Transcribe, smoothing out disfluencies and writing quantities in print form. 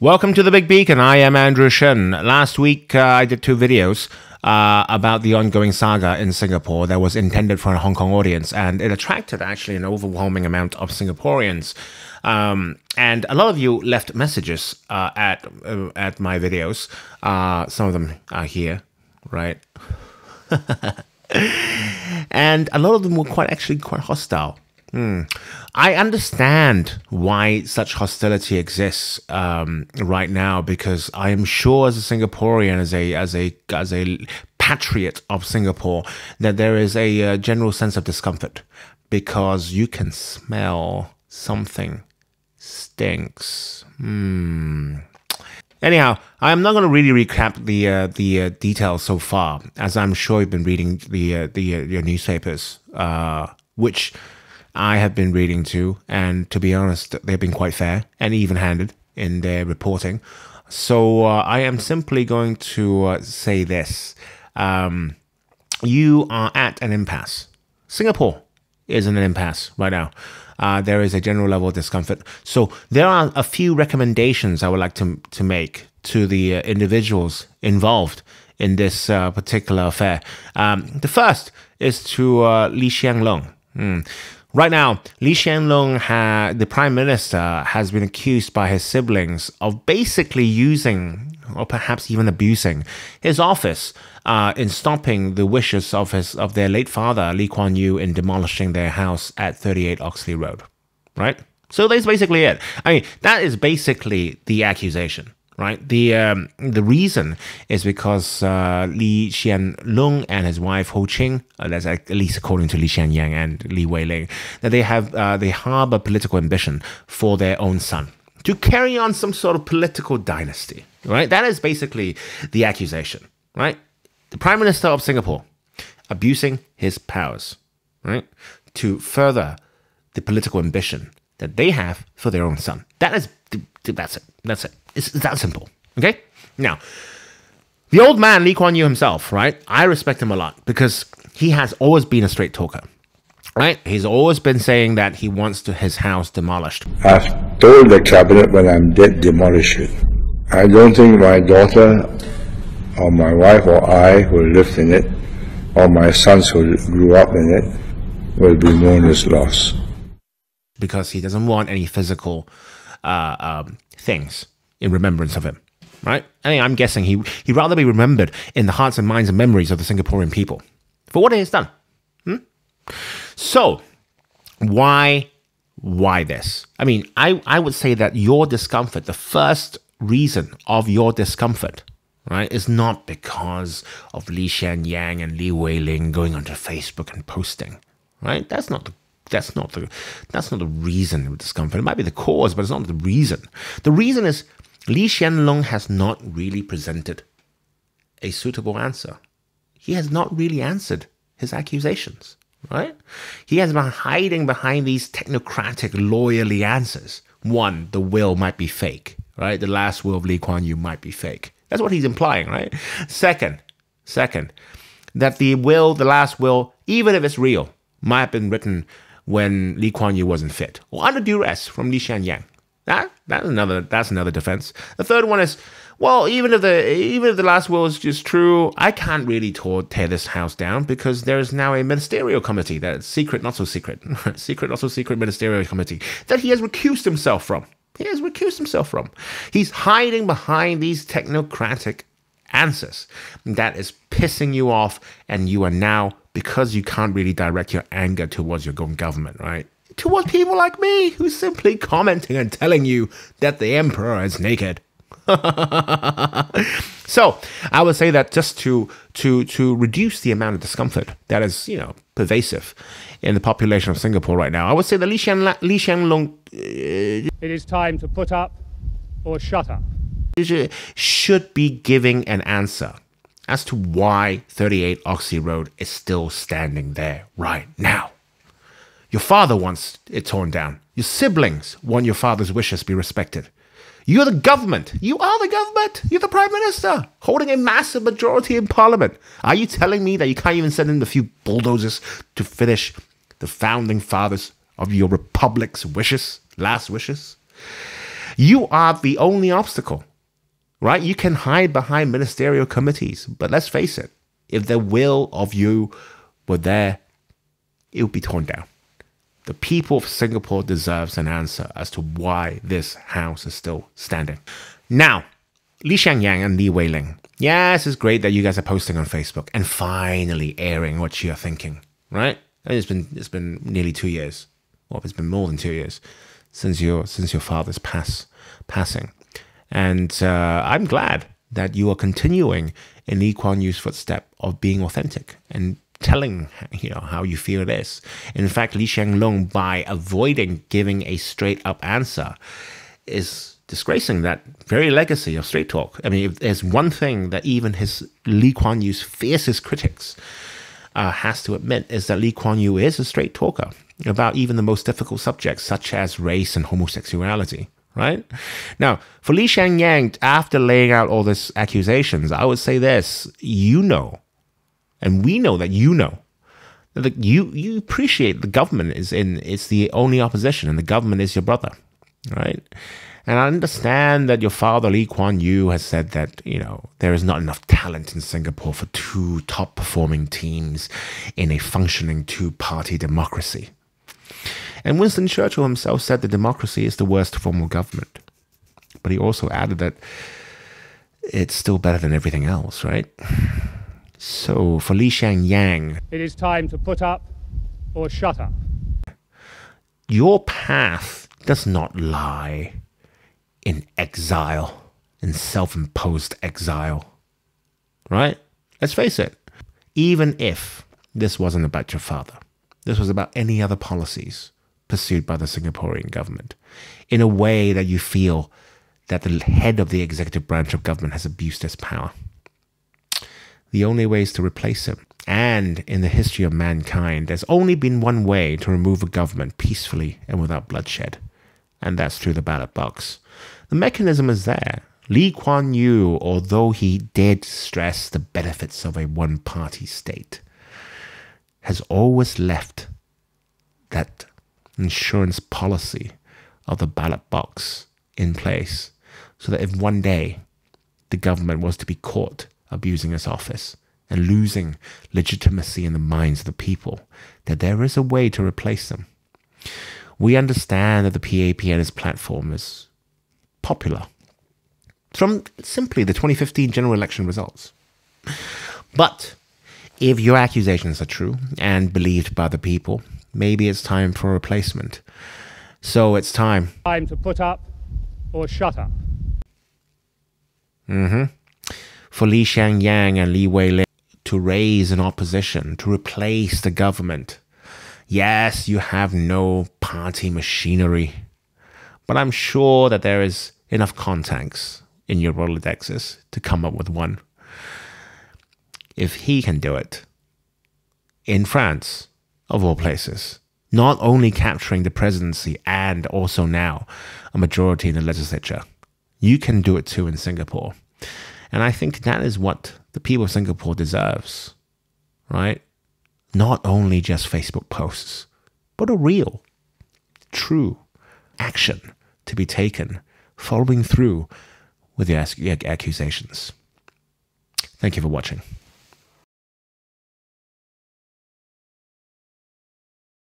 Welcome to the Big Beacon. I am Andrew Shen. Last week, I did 2 videos about the ongoing saga in Singapore that was intended for a Hong Kong audience, and it attracted actually an overwhelming amount of Singaporeans. And a lot of you left messages at my videos. Some of them are here, right? And a lot of them were quite hostile. I understand why such hostility exists right now, because I am sure, as a Singaporean, as a patriot of Singapore, that there is a general sense of discomfort because you can smell something stinks. Anyhow, I'm not going to really recap the details so far, as I'm sure you've been reading your newspapers, which I have been reading too, and to be honest, they've been quite fair and even-handed in their reporting. So I am simply going to say this. You are at an impasse. Singapore is in an impasse right now. There is a general level of discomfort. So there are a few recommendations I would like to make to the individuals involved in this particular affair. The first is to Hsien Loong. Right now, Hsien Loong, the Prime Minister, has been accused by his siblings of basically using, or perhaps even abusing, his office in stopping the wishes of their late father, Lee Kuan Yew, in demolishing their house at 38 Oxley Road. Right? So that's basically it. I mean, that is basically the accusation. Right. The reason is because Hsien Loong and his wife Ho Ching, that's at least according to Lee Hsien Yang and Wei Ling, that they harbor political ambition for their own son to carry on some sort of political dynasty. Right. That is basically the accusation. Right. The Prime Minister of Singapore abusing his powers. Right. To further the political ambition that they have for their own son. That's it. That's it. It's that simple. Okay? Now, the old man, Lee Kuan Yew himself, right? I respect him a lot because he has always been a straight talker. Right? He's always been saying that he wants his house demolished. I've told the cabinet when I'm dead, demolish it. I don't think my daughter or my wife or I who lived in it, or my sons who grew up in it, will be mourn his loss. Because he doesn't want any physical things in remembrance of him, right? I mean, I'm guessing he'd rather be remembered in the hearts and minds and memories of the Singaporean people for what he has done. So, why this? I mean, I would say that your discomfort, the first reason of your discomfort, right, is not because of Lee Hsien Yang and Wei Ling going onto Facebook and posting, right? That's not the reason of discomfort. It might be the cause, but it's not the reason. The reason is Hsien Loong has not really presented a suitable answer. He has not really answered his accusations, right? He has been hiding behind these technocratic, lawyerly answers. One, the will might be fake, right? The last will of Lee Kuan Yew might be fake. That's what he's implying, right? Second, that the last will, even if it's real, might have been written when Lee Kuan Yew wasn't fit, or under duress from Lee Hsien Yang. That's another defense. The third one is, well, even if the last will is just true, I can't really tear this house down because there is now a ministerial committee, that secret, not so secret, secret, not so secret ministerial committee that he has recused himself from. He's hiding behind these technocratic answers. That is pissing you off, and you are now, because you can't really direct your anger towards your own government, right? Towards people like me, who's simply commenting and telling you that the emperor is naked. So, I would say that just to reduce the amount of discomfort that is, pervasive in the population of Singapore right now, I would say that Hsien Loong... It is time to put up or shut up. Should be giving an answer as to why 38 Oxley Road is still standing there right now. Your father wants it torn down. Your siblings want your father's wishes be respected. You're the government. You are the government. You're the Prime Minister, holding a massive majority in Parliament. Are you telling me that you can't even send in a few bulldozers to finish the founding fathers of your republic's last wishes? You are the only obstacle, right? You can hide behind ministerial committees, but let's face it, if the will of you were there, it would be torn down. The people of Singapore deserves an answer as to why this house is still standing. Now, Hsien Loong and Wei Ling. Yes, it's great that you guys are posting on Facebook and finally airing what you're thinking, right? It's been nearly 2 years. Well, it's been more than 2 years since your father's passing. And I'm glad that you are continuing in Lee Kuan Yew's footstep of being authentic and telling how you feel it is. In fact, Hsien Loong, by avoiding giving a straight up answer, is disgracing that very legacy of straight talk. I mean, if there's one thing that even Lee Kuan Yew's fiercest critics has to admit, is that Lee Kuan Yew is a straight talker about even the most difficult subjects, such as race and homosexuality. Right? Now, for Hsien Loong, after laying out all these accusations, I would say this: and we know that that you appreciate the government it's the only opposition, and the government is your brother, right? And I understand that your father, Lee Kuan Yew, has said that, there is not enough talent in Singapore for two top-performing teams in a functioning two-party democracy. And Winston Churchill himself said that democracy is the worst form of government. But he also added that it's still better than everything else, right? So for Hsien Loong, it is time to put up or shut up. Your path does not lie in exile, in self-imposed exile, right? Let's face it. Even if this wasn't about your father, this was about any other policies pursued by the Singaporean government, in a way that you feel that the head of the executive branch of government has abused his power, the only way is to replace him. And in the history of mankind, there's only been one way to remove a government peacefully and without bloodshed, and that's through the ballot box. The mechanism is there. Lee Kuan Yew, although he did stress the benefits of a one-party state, has always left that insurance policy of the ballot box in place, so that if one day the government was to be caught abusing its office and losing legitimacy in the minds of the people, that there is a way to replace them. We understand that the PAP and its platform is popular from simply the 2015 general election results. But if your accusations are true and believed by the people, maybe it's time for a replacement. So it's time to put up or shut up. For Hsien Loong and Wei Ling to raise an opposition, to replace the government. Yes, you have no party machinery, but I'm sure that there is enough contacts in your Rolodexes to come up with one. If he can do it, in France, of all places, not only capturing the presidency and also now a majority in the legislature, you can do it too in Singapore. And I think that is what the people of Singapore deserves, right? Not only just Facebook posts, but a real, true action to be taken, following through with your accusations. Thank you for watching.